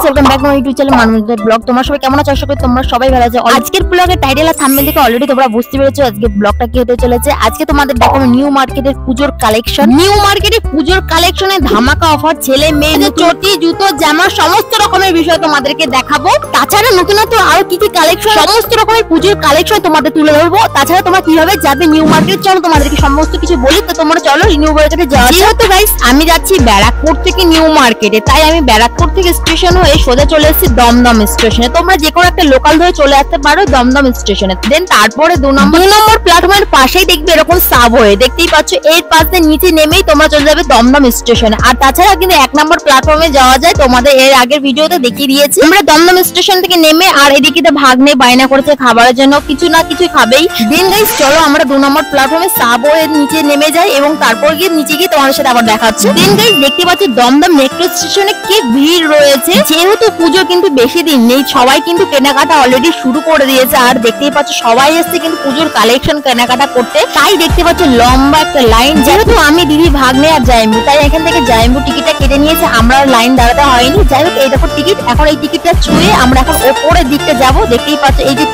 Welcome back to my YouTube channel মানুষদের blog. তোমরা সবাই কেমন আছো? আশা করি তোমরা সবাই ভালো আছো। আজকের ব্লগের টাইটেল আর থাম্বনেল দেখে অলরেডি তোমরা বুঝতে পেরেছো আজকে ব্লগটা কি হতে চলেছে। আজকে তোমাদের দেখাবো নিউ মার্কেটের পূজোর কালেকশন। নিউ মার্কেটের পূজোর কালেকশনে ধামাকা অফার, ছেলে মেয়েদের চটি, জুতো, জামা সমস্ত রকমের বিষয় তোমাদেরকে দেখাবো। তাছাড়া নতুনত্ব আরো কি কি কালেকশন, সমস্ত রকমের পূজোর কালেকশন তোমাদের তুলে ধরবো। তাছাড়া তোমরা কিভাবে যাবে নিউ মার্কেট, চলো তোমাদেরকে সমস্ত কিছু বলি। তো তোমরা চলো নিউ মার্কেটে যাওয়া। যেহেতু গাইস আমি যাচ্ছি ব্যারাকপুর থেকে নিউ মার্কেটে, তাই আমি ব্যারাকপুর থেকে স্টেশন হয়ে সোজা চলে এসেছি দমদম স্টেশনে। তোমরা যে কোনো একটা লোকাল ধরে চলে আসতে পারো দমদম স্টেশনে। দেন তারপরে 2 নম্বর প্ল্যাটফর্মের পাশেই দেখবে এরকম সাবওয়ে, দেখতেই পাচ্ছ। এর পাশে নিচে নেমেই তোমরা চলে যাবে দমদম স্টেশনে। আর তাছাড়া কিন্তু 1 নম্বর প্ল্যাটফর্মে যাওয়া যায়, তোমাদের এর আগের ভিডিওতে দেখিয়ে দিয়েছি। আমরা দমদম স্টেশন থেকে নেমে আর এদিকে ভাগ্নে বায়না করেছে খাবারের জন্য, কিছু না কিছু খাবেই। দেন গাইস চলো আমরা 2 নম্বর প্ল্যাটফর্মে সাবওয়ে নিচে নেমে যাই এবং তারপর গিয়ে নিচে গিয়ে তোমাদের সাথে আবার দেখা হচ্ছে। দেন গাইস দেখতে পাচ্ছ দমদম মেট্রো স্টেশনে কি ভিড় রয়েছে। যেহেতু পুজো কিন্তু বেশি দিন নেই, সবাই কিন্তু কেনাকাটা অলরেডি শুরু করে দিয়েছে। আর দেখতেই পাচ্ছ সবাই এসছে কিন্তু পুজোর কালেকশন কেনাকাটা করতে, তাই দেখতে পাচ্ছ লম্বা একটা লাইন। যেহেতু আমি দিদি ভাগ্নে আর জাইম্বু, তাই এখান থেকে জাইম্বু টিকিটটা কেটে নিয়েছে, আমরা লাইন দাঁড়াতে হয়নি। যাই হোক এই দেখো টিকিট, এখন এই টিকিটটা ছুঁয়ে আমরা এখন ওপরের দিকটা যাবো। দেখতেই পাচ্ছ এই যে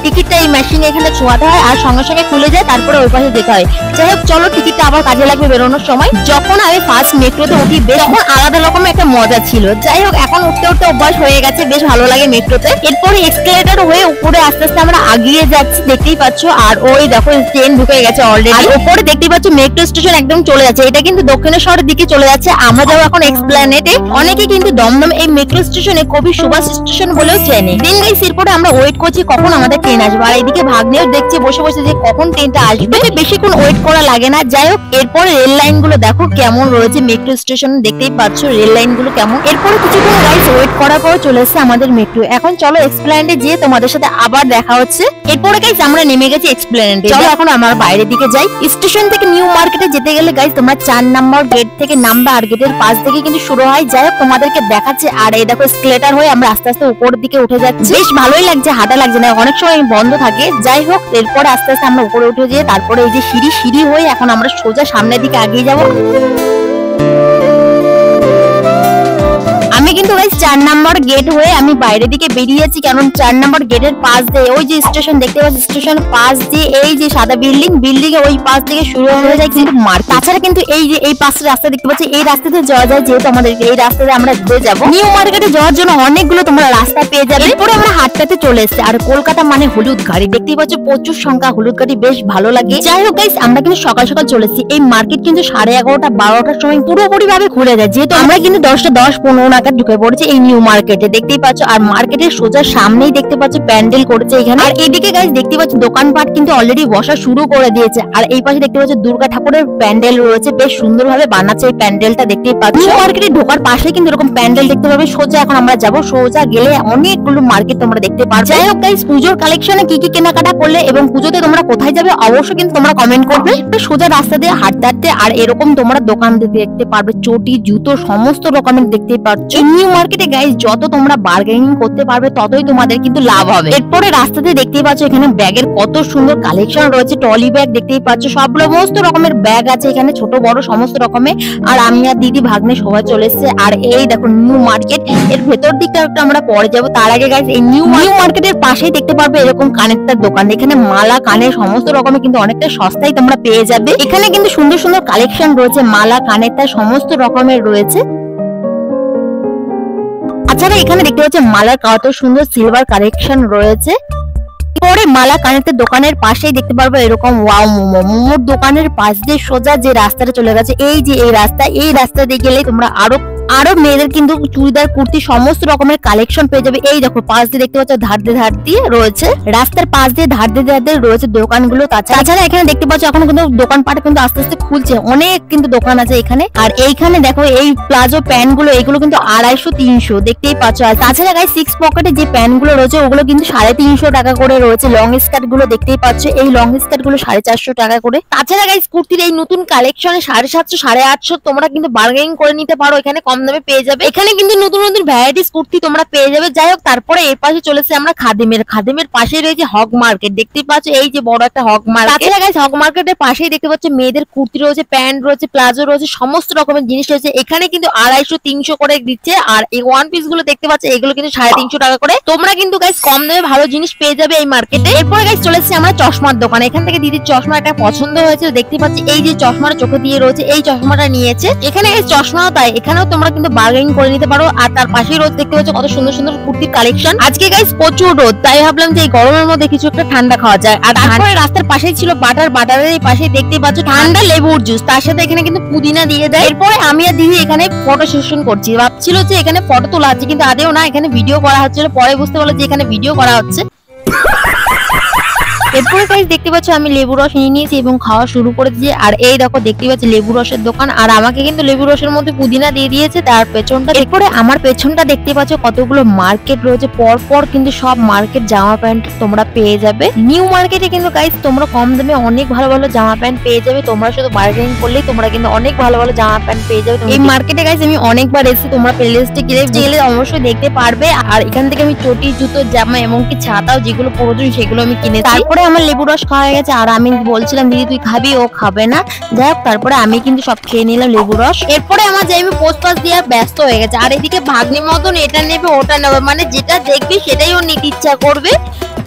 টিকিটটা এই মেশিনে এখানে ছোঁয়াতে হয় আর সঙ্গে সঙ্গে খুলে যায়, তারপরে ওই পাশে যেতে হয়। যাই হোক চলো টিকিটটা আবার কাজে লাগবে বেরোনোর সময়। যখন আমি ফার্স্ট মেট্রোতে উঠি তখন আলাদা রকমের একটা মজা ছিল। যাই হোক এখন উঠতে উঠতে অভ্যাস হয়ে গেছে, বেশ ভালো লাগে মেট্রোতে। এরপরে এসকেলেটর হয়ে উপরে আস্তে আস্তে আমরা আগিয়ে যাচ্ছি, দেখতেই পাচ্ছ। আর ওই দেখো ট্রেন ঢুকে গেছে অলরেডি। আর উপরে দেখতেই পাচ্ছ মেট্রো স্টেশন একদম চলে যাচ্ছে, এটা কিন্তু দক্ষিণেশ্বরের দিকে চলে যাচ্ছে। আমরা যাবো এখন এক্সপ্ল্যানেডে। অনেকে কিন্তু দমদম এই মেট্রো স্টেশনে কবি সুভাষ স্টেশন বলেও চেনে। দিন গাইস এরপরে আমরা ওয়েট করছি কখন আমাদের ট্রেন আসবে। আর এদিকে ভাগ্নেও দেখছি বসে বসে যে কখন ট্রেনটা আসবে, বেশিক্ষণ ওয়েট করা লাগে না। যাই হোক এরপরে রেল লাইন গুলো দেখো কেমন রয়েছে মেট্রো স্টেশনে, দেখতেই পাচ্ছ রেল লাইন গুলো কেমন। এরপরে কিছুক্ষণ গাইস ওয়েট করার পর চলে এসেছে আমাদের মেট্রো। এখন চলো এক্সপ্ল্যানেডে যেয়ে তোমাদের সাথে আবার দেখা হচ্ছে। এরপরে গাইস আমরা নেমে গেছি এক্সপ্ল্যানেডে। চলো এখন আমরা বাইরের দিকে যাই। স্টেশন থেকে নিউ মার্কেটে যেতে গেলে গাইস তোমরা 4 নম্বর গেট থেকে নামবে, আর গেটের পাশ থেকে কিন্তু শুরু হয়। যাই হোক তোমাদেরকে দেখাচ্ছে। আর এই দেখো এসকেলেটর হয়ে আমরা আস্তে আস্তে উপরের দিকে উঠে যাচ্ছি, বেশ ভালোই লাগছে, হাঁটা লাগছে না, অনেক সময় বন্ধ থাকে। যাই হোক এরপরে আস্তে আস্তে আমরা উপরে উঠে যেয়ে তারপরে এই যে সিঁড়ি হয়ে এখন আমরা সোজা সামনের দিকে এগিয়ে যাবো। আমি কিন্তু গাইস 4 নম্বর গেট হয়ে আমি বাইরের দিকে বেরিয়েছি, কারণ 4 নম্বর গেটের পাশ দিয়ে ওই যে স্টেশন দেখতে পাচ্ছি, স্টেশন পাশ দিয়ে এই যে সাদা বিল্ডিং এর ওই পাশ থেকে শুরু হয়ে যায় কিন্তু মার্কেট। তাছাড়া কিন্তু এই যে এই পাশের রাস্তা দেখতে পাচ্ছি, এই রাস্তাতে যাওয়া যায়। যেহেতু আমাদের এই রাস্তাতে আমরা ঘুরে যাবো নিউ মার্কেটে যাওয়ার জন্য, অনেকগুলো তোমরা রাস্তা পেয়ে যাবে। এরপরে আমরা হাটটাতে চলে এসেছি। আর কলকাতা মানে হলুদ গাড়ি, দেখতেই পাচ্ছ প্রচুর সংখ্যা হলুদ গাড়ি, বেশ ভালো লাগে। যাই হোক গাইস আমরা কিন্তু সকাল সকাল চলে এসেছি। এই মার্কেট কিন্তু 11:30 12টার সময় পুরোপুরি ভাবে ঘুরে যায়। যেহেতু আমরা কিন্তু 10টা 10-15 নাগাদ ঢুকে পড়েছি এই নিউ মার্কেটে, দেখতেই পাচ্ছ। আর মার্কেটের সোজা সামনেই দেখতে পাচ্ছ প্যান্ডেল করেছে এখানে। আর এইদিকে গাইস দেখতে পাচ্ছ দোকানপাট কিন্তু অলরেডি বসা শুরু করে দিয়েছে। আর এই পাশে দেখতে পাচ্ছ দুর্গা ঠাকুরের প্যান্ডেল রয়েছে, বেশ সুন্দর ভাবে বানাচ্ছে এই প্যান্ডেলটা, দেখতেই পাচ্ছ। নিউ মার্কেটে ঢোকার পাশে কিন্তু এরকম প্যান্ডেল দেখতে পাবে। সোজা এখন আমরা যাবো, সোজা গেলে অনেকগুলো মার্কেট তোমরা দেখতে পারবে। যাই হোক গাইস পুজোর কালেকশনে কি কি কেনাকাটা করলে এবং পুজোতে তোমরা কোথায় যাবে অবশ্যই কিন্তু তোমরা কমেন্ট করবে। সোজা রাস্তা দিয়ে হাঁটতে হাঁটতে আর এরকম তোমরা দোকান দেখতে পারবে, চটি, জুতো সমস্ত রকমের দেখতেই পাচ্ছ। নিউ মার্কেটে গাইস যত তোমরা বার্গেনিং করতে পারবে ততই তোমাদের কিন্তু লাভ হবে। এরপরে রাস্তাতে দেখতেই পাচ্ছ এখানে ব্যাগের কত সুন্দর কালেকশন রয়েছে, ট্রলি ব্যাগ দেখতেই পাচ্ছ, সমস্ত রকমের ব্যাগ আছে এখানে, ছোট বড় সমস্ত রকমের। আর আমি আর দিদি ভাগ্নে সবাই চলে এসেছে। আর এই দেখো নিউ মার্কেট, এর ভেতর দিকটা আমরা পরে যাবো। তার আগে গাইস এই নিউ মার্কেটের পাশেই দেখতে পারবে এরকম কানেরটার দোকান, এখানে মালা কানের সমস্ত রকমের কিন্তু অনেকটা সস্তায় তোমরা পেয়ে যাবে। এখানে কিন্তু সুন্দর সুন্দর কালেকশন রয়েছে, মালা কানেরটা সমস্ত রকমের রয়েছে। তাছাড়া এখানে দেখতে পাচ্ছ মালার কত সুন্দর সিলভার কালেকশন রয়েছে। পরে মালা কানেরটার দোকানের পাশেই দেখতে পারবো এরকম ওয়াও মোমোর দোকানের পাশ দিয়ে সোজা যে রাস্তাটা চলে গেছে, এই যে এই রাস্তা দিয়ে গেলে তোমরা আরো মেয়েদের কিন্তু চুড়িদার, কুর্তি সমস্ত রকমের কালেকশন পেয়ে যাবে। এই দেখো পাশ দিয়ে দেখতে পাচ্ছ ধার দিয়ে রয়েছে, রাস্তার পাশ দিয়ে ধার দিয়ে রয়েছে দোকানগুলো। তাছাড়া এখানে দেখতে পাচ্ছ এখন কিন্তু দোকানপাট কিন্তু আস্তে আস্তে খুলছে, অনেক কিন্তু দোকান আছে এখানে। আর এইখানে দেখো এই প্লাজো প্যান্ট গুলো, এগুলো কিন্তু 250-300 দেখতেই পাচ্ছ। আর তাছাড়া গাইস 6 পকেটে যে প্যান্ট গুলো রয়েছে ওগুলো কিন্তু 350 টাকা করে রয়েছে। লং স্কার্ট গুলো দেখতেই পাচ্ছ, এই লং স্কার্ট গুলো 450 টাকা করে। তাছাড়া গাইস কুর্তির এই নতুন কালেকশনে 750 850 তোমরা কিন্তু বার্গেনিং করে নিতে পারো এখানে। কম দামে পেয়ে যাবে। এখানে কিন্তু নতুন নতুন ভ্যারাইটিস কুর্তি তোমরা পেয়ে যাবে। যাই হোক, তারপরে এর পাশে চলেছে আমরা খাদিমের পাশে রয়েছে হক মার্কেট। দেখতেই পাচ্ছ এই যে বড় একটা হক মার্কেট। তাছাড়া গাইস হক মার্কেটের পাশেই দেখতে পাচ্ছ মেয়েদের কুর্তি রয়েছে, প্যান্ট রয়েছে, প্লাজো রয়েছে, সমস্ত রকমের জিনিস রয়েছে। এখানে কিন্তু 250-300 করে দিচ্ছে। আর এই ওয়ান পিস গুলো দেখতে পাচ্ছ এগুলো কিন্তু 350 টাকা করে। তোমরা কিন্তু গাইস কম দামে ভালো জিনিস পেয়ে যাবে এই মার্কেটে। এরপরে গাইস চলে এসেছি আমরা চশমার দোকানে। এখান থেকে দিদির চশমা একটা পছন্দ হয়েছে, দেখতে পাচ্ছি এই যে চশমাটা চোখে দিয়ে রয়েছে, এই চশমাটা নিয়েছে। এখানে এই চশমাও তাই, এখানেও তোমরা কিন্তু বার্গেনিং করে নিতে পারো। আর তার পাশেই রোজ দেখতে পাচ্ছ কত সুন্দর সুন্দর কুর্তির কালেকশন। আজকে গাইস প্রচুর রোদ, তাই ভাবলাম যে এই গরমের মধ্যে কিছু একটা ঠান্ডা খাওয়া যায়। আর তারপরে রাস্তার পাশেই ছিল বাটারের এই পাশেই দেখতে পাচ্ছ ঠান্ডা লেবুর জুস, তার সাথে এখানে কিন্তু পুদিনা দিয়ে দেয়। এরপরে আমি আর দিদি এখানে ফটো সেশন করছি। ভাবছিল যে এখানে ফটো তোলা আছে, কিন্তু আদেও না, এখানে ভিডিও করা হচ্ছিল। পরে বুঝতে পারলো যে এখানে ভিডিও করা হচ্ছে। এরপরে গাইস দেখতে পাচ্ছ আমি লেবু রস নিয়ে নিয়েছি এবং খাওয়া শুরু করে দিয়েছি। আর এই দেখো দেখতে পাচ্ছি লেবু রসের দোকান, আর আমাকে কিন্তু লেবু রসের মধ্যে পুদিনা দিয়ে দিয়েছে তার পেছনটা। এরপরে আমার পেছনটা দেখতে পাচ্ছ কতগুলো মার্কেট রয়েছে, পর কিন্তু সব মার্কেট জামা প্যান্ট তোমরা পেয়ে যাবে। নিউ মার্কেটে কিন্তু গাইস তোমরা কম দামে অনেক ভালো ভালো জামা প্যান্ট পেয়ে যাবে। তোমরা শুধু বার্গেনিং করলেই তোমরা কিন্তু অনেক ভালো ভালো জামা প্যান্ট পেয়ে যাবে। এই মার্কেটে গাইস আমি অনেকবার এসেছি, তোমরা প্লেলিস্টে গেলে অবশ্যই দেখতে পারবে। আর এখান থেকে আমি চটি, জুতো, জামা এমনকি ছাতাও যেগুলো প্রয়োজন সেগুলো আমি কিনেছি। তারপরে আমার লেবু রস খাওয়া হয়ে গেছে, আর আমি বলছিলাম দিদি তুই খাবি, ও খাবে না। যাই হোক, তারপরে আমি কিন্তু সব খেয়ে নিলাম লেবু রস। এরপরে আমার জাইমি পোস্ট পাস দিয়ে ব্যস্ত হয়ে গেছে। আর এদিকে ভাগ্নি মতন এটা নেবে ওটা নেবে, মানে যেটা দেখবি সেটাই ওর নিতে ইচ্ছা করবে।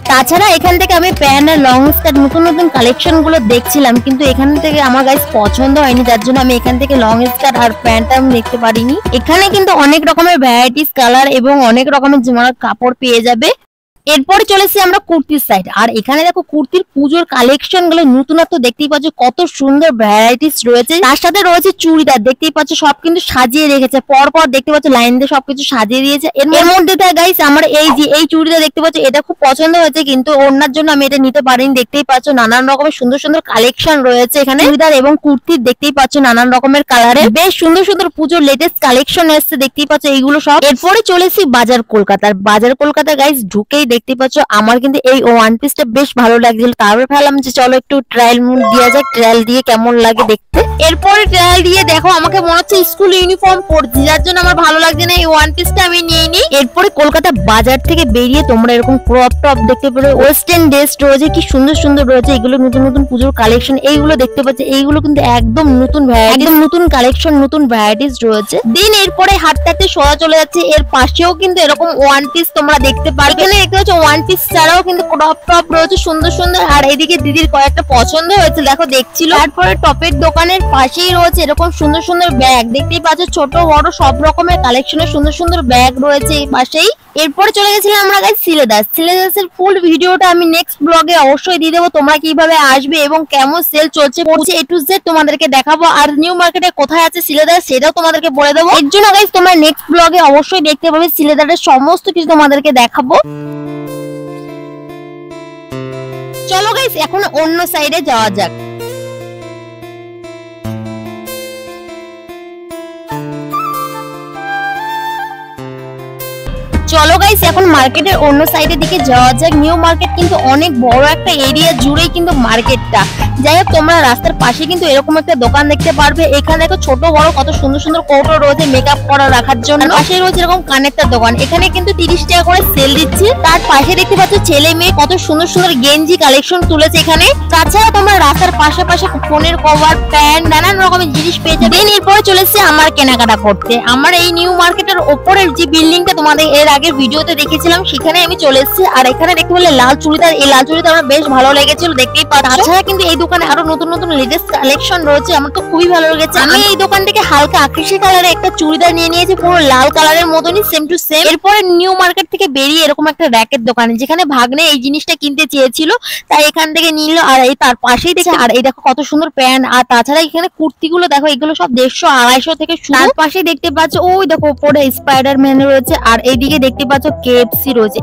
তাছাড়া এখান থেকে আমি প্যান্ট আর লং স্কার্ট নতুন নতুন কালেকশন গুলো দেখছিলাম, কিন্তু এখান থেকে আমার গাইস পছন্দ হয়নি, যার জন্য আমি এখান থেকে লং স্কার্ট আর প্যান্ট আমি দেখতে পারিনি। এখানে কিন্তু অনেক রকমের ভ্যারাইটিস কালার এবং অনেক রকমের কাপড় পেয়ে যাবে। এরপরে চলেছি আমরা কুর্তির সাইড। আর এখানে দেখো কুর্তির পুজোর কালেকশন গুলো নতুনত্ব দেখতেই পাচ্ছ, কত সুন্দর ভ্যারাইটিস রয়েছে। তার সাথে রয়েছে চুড়িদার, দেখতেই পাচ্ছ সব কিন্তু সাজিয়ে রেখেছে, পর দেখতে পাচ্ছ লাইন দিয়ে সবকিছু সাজিয়ে দিয়েছে। এর মধ্যে গাইস আমার এই চুড়িদার দেখতে পাচ্ছ এটা খুব পছন্দ হয়েছে, কিন্তু ওনার জন্য আমি এটা নিতে পারিনি। দেখতেই পাচ্ছ নানান রকমের সুন্দর সুন্দর কালেকশন রয়েছে এখানে, চুড়িদার এবং কুর্তির দেখতেই পাচ্ছ নানান রকমের কালারে বেশ সুন্দর সুন্দর পুজোর লেটেস্ট কালেকশন এসছে, দেখতেই পাচ্ছ এইগুলো সব। এরপরে চলেছি বাজার কলকাতা গাইস। ঢুকেই দেখতে পাচ্ছ আমার কিন্তু এই ওয়ান পিসটা বেশ ভালো লাগছিল। তারপরে ভাবলাম যে চলো একটু ট্রায়াল দেওয়া যাক, ট্রায়াল দিয়ে কেমন লাগে দেখতে। এরপরে ট্রায়াল দিয়ে দেখো আমাকে মনে হচ্ছে স্কুল ইউনিফর্ম পরছি, যার জন্য আমার ভালো লাগছে না, এই ওয়ান পিসটা আমি নিয়ে নিই। এরপরে কলকাতা বাজার থেকে বেরিয়ে তোমরা এরকম ক্রপ টপ দেখতে পারো, ওয়েস্টার্ন ড্রেস রয়েছে, কি সুন্দর সুন্দর রয়েছে। এগুলো নতুন নতুন পুজোর কালেকশন, এইগুলো দেখতে পাচ্ছ, এইগুলো কিন্তু একদম নতুন ভ্যারাইটি, একদম নতুন কালেকশন, নতুন ভ্যারাইটিস রয়েছে। দিন এরপরে হাঁটতে সোজা চলে যাচ্ছে, এর পাশেও কিন্তু এরকম ওয়ান পিস তোমরা দেখতে পারবে। এখানে দেখতে পাচ্ছ ওয়ান পিস ছাড়াও কিন্তু ক্রপ টপ রয়েছে সুন্দর সুন্দর। আর এইদিকে দিদির কয়েকটা পছন্দ হয়েছে, দেখো দেখছিল। তারপরে টপের দোকানের পাশেই রয়েছে এরকম সুন্দর সুন্দর ব্যাগ, দেখতেই পাচ্ছ ছোট বড় সব রকমের কালেকশনের সুন্দর সুন্দর ব্যাগ রয়েছে এই পাশেই। এরপরে চলে গেছিলাম আমরা গাইস সিলেদাসের ফুল ভিডিওটা আমি নেক্সট ব্লগে অবশ্যই দিয়ে দেবো। তোমরা কিভাবে আসবে এবং কেমন সেল চলছে A to Z তোমাদেরকে দেখাবো। আর নিউ মার্কেটে কোথায় আছে সিলেদাস সেটাও তোমাদেরকে বলে দেবো। এর জন্য গাইস তোমরা নেক্সট ব্লগে অবশ্যই দেখতে পাবে, সিলেদাসের সমস্ত কিছু তোমাদেরকে দেখাবো। চলো গাইস এখন অন্য সাইডে যাওয়া যাক। চলো গাইস এখন মার্কেটের অন্য সাইডের দিকে যাওয়া যাক। নিউ মার্কেট কিন্তু অনেক বড় একটা এরিয়া জুড়েই কিন্তু মার্কেটটা। যাই হোক, তোমরা রাস্তার পাশে কিন্তু এরকম একটা দোকান দেখতে পারবে। এখানে দেখো ছোট বড় কত সুন্দর সুন্দর কৌটো রয়েছে মেকআপ করা রাখার জন্য। পাশে রয়েছে এরকম কানেক্টার দোকান, এখানে কিন্তু 30 টাকা করে সেল দিচ্ছে। তার পাশে দেখতে পাচ্ছ ছেলে মেয়ে কত সুন্দর সুন্দর গেঞ্জি কালেকশন তুলেছে এখানে। তাছাড়া তোমরা রাস্তার পাশাপাশি ফোনের কভার, প্যান্ট, নানান রকমের জিনিস পেয়ে যাবে। এরপরে চলেছে আমার কেনাকাটা করতে। আমার এই নিউ মার্কেটের ওপরের যে বিল্ডিংটা তোমাদের এর আগের ভিডিওতে দেখেছিলাম সেখানে আমি চলে এসেছি। আর এখানে দেখতে পেলে লাল চুড়িদার, এই লাল চুড়িদার আমার বেশ ভালো লেগেছিল, দেখতেই পাচ্ছ। তাছাড়া কিন্তু এই দোকানে আরো নতুন নতুন লেটেস্ট কালেকশন রয়েছে, আমার তো খুবই ভালো লেগেছে। আমি এই দোকান থেকে হালকা আকাশি কালারের একটা চুড়িদার নিয়ে নিয়েছি, পুরো লাল কালারের মতনই সেম টু সেম। এরপরে নিউ মার্কেট থেকে বেরিয়ে এরকম একটা র‍্যাকের দোকানে, যেখানে ভাগ্নে এই জিনিসটা কিনতে চেয়েছিল তাই এখান থেকে নিল। আর এই তার পাশেই দেখে, আর এই দেখো কত সুন্দর প্যান্ট। আর তাছাড়া এখানে কুর্তিগুলো দেখো, এগুলো সব 150-250 থেকে শুরু। তার পাশে দেখতে পাচ্ছ ওই দেখো উপরে স্পাইডারম্যান রয়েছে, আর এইদিকে দেখতে পাচ্ছ KFC রয়েছে।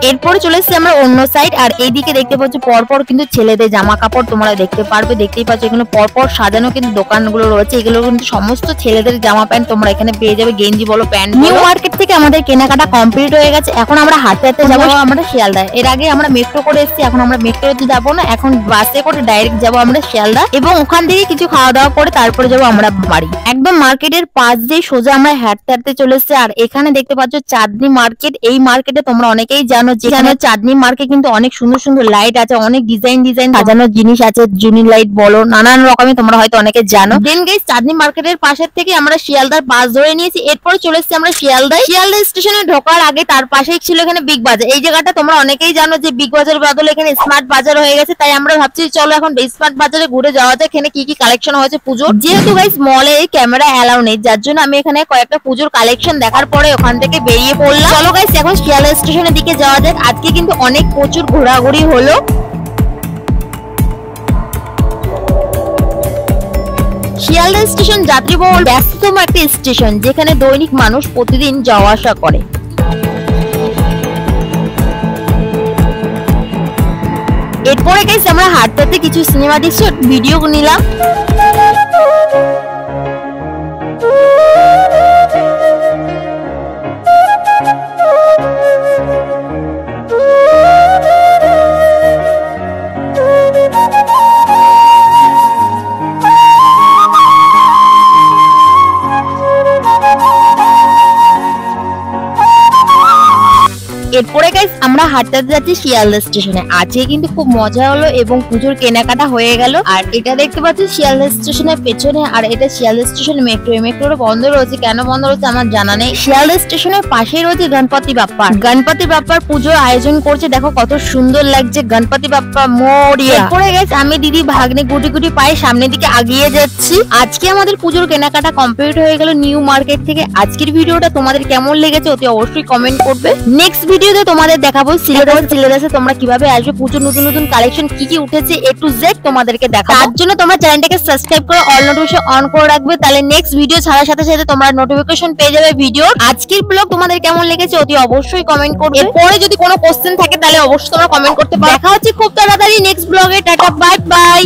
এরপরে চলে এসেছি আমরা অন্য সাইড, আর এইদিকে দেখতে পাচ্ছ পরপর কিন্তু ছেলেদের জামা কাপড় তোমরা দেখতে পারবে, দেখতেই পাচ্ছ এখানে পরপর সাজানো কিন্তু দোকানগুলো রয়েছে। এগুলো কিন্তু সমস্ত ছেলেদের জামা প্যান্ট তোমরা এখানে পেয়ে যাবে, গেঞ্জি বলো প্যান্ট। নিউ মার্কেট থেকে আমাদের কেনাকাটা কমপ্লিট হয়ে গেছে, এখন আমরা হাঁটতে হাঁটতে যাবো আমরা শিয়ালদা। এর আগে আমরা মেট্রো করে এসেছি, এখন আমরা মেট্রোতে যাবো না, এখন বাসে করে ডাইরেক্ট যাবো আমরা শিয়ালদা, এবং ওখান থেকে কিছু খাওয়া দাওয়া করে তারপরে যাবো আমরা বাড়ি। একদম মার্কেটের পাশ দিয়ে সোজা আমরা হাঁটতে হাঁটতে চলে এসেছি। আর এখানে দেখতে পাচ্ছ চাঁদনি মার্কেট। এই মার্কেটে তোমরা অনেকেই জানো যেখানে চাঁদনি মার্কেট কিন্তু অনেক সুন্দর সুন্দর লাইট আছে, অনেক ডিজাইন সাজানোর জিনিস আছে, জুনি লাইট বলো নানান রকমের তোমরা হয়তো অনেকে জানো। দেন গাইস চাঁদনি মার্কেটের পাশের থেকে আমরা শিয়ালদার বাস ধরে নিয়েছি, এরপরে চলে এসেছি আমরা শিয়ালদা স্টেশনে ঢোকার আগে তার পাশেই ছিল এখানে বিগ বাজার। এই জায়গাটা তোমরা অনেকেই জানো যে বিগ বাজার বদলে এখানে স্মার্ট বাজার হয়ে গেছে, তাই আমরা ভাবছি চলো এখন স্মার্ট বাজারে ঘুরে যাওয়া যাক, এখানে কি কি কালেকশন হয়েছে পুজোর। যেহেতু গাইস মলে ক্যামেরা অ্যালাউ নেই, যার জন্য আমি এখানে কয়েকটা পুজোর কালেকশন দেখার পরে ওখান থেকে বেরিয়ে পড়লাম। চলো গাইস এখন শিয়ালদা স্টেশনের দিকে যাওয়া যাক। আজকে কিন্তু অনেক প্রচুর ঘোরাঘুরি হলো। শিয়ালদা স্টেশন যাত্রীবহুল ব্যস্ততম একটি স্টেশন, যেখানে দৈনিক মানুষ প্রতিদিন যাওয়া আসা করে। এরপরে গাইস আমরা হাঁটতে হাঁটতে কিছু সিনেমাটিক ভিডিও নিলাম। এরপরে গাইস আমরা হাঁটতে যাচ্ছি শিয়ালদা স্টেশনে। আজকে কিন্তু খুব মজা হলো এবং পুজোর কেনাকাটা হয়ে গেল। আর এটা দেখতে পাচ্ছি শিয়ালদা স্টেশনের পেছনে, আর এটা শিয়ালদা স্টেশন মেট্রো বন্ধ রয়েছে, কেন বন্ধ রয়েছে আমার জানা নেই। শিয়ালদা স্টেশনের পাশেই রয়েছে গণপতি বাপ্পার পুজোর আয়োজন করছে, দেখো কত সুন্দর লাগছে, গণপতি বাপ্পা মোরিয়া। এরপরে গাইস আমি দিদি ভাগ্নে গুটি গুটি পায়ে সামনের দিকে আগিয়ে যাচ্ছি। আজকে আমাদের পুজোর কেনাকাটা কমপ্লিট হয়ে গেল নিউ মার্কেট থেকে। আজকের ভিডিওটা তোমাদের কেমন লেগেছে অতি অবশ্যই কমেন্ট করবে। নেক্সট ভিডিওতে তোমাদের দেখাবো সিলেবাসে তোমরা কিভাবে আসবে, পুজোর নতুন নতুন কালেকশন কি কি উঠেছে A to Z তোমাদেরকে দেখাবো। তার জন্য তোমরা চ্যানেলটাকে সাবস্ক্রাইব করে অল নোটিফিকেশন অন করে রাখবে, তাহলে নেক্সট ভিডিও ছাড়ার সাথে সাথে তোমরা নোটিফিকেশন পেয়ে যাবে ভিডিও। আজকের ব্লগ তোমাদের কেমন লেগেছে অতি অবশ্যই কমেন্ট করবে। এরপরে যদি কোনো কোশ্চেন থাকে তাহলে অবশ্যই তোমরা কমেন্ট করতে পারো। দেখা হচ্ছে খুব তাড়াতাড়ি নেক্সট ব্লগে। Tata bye bye.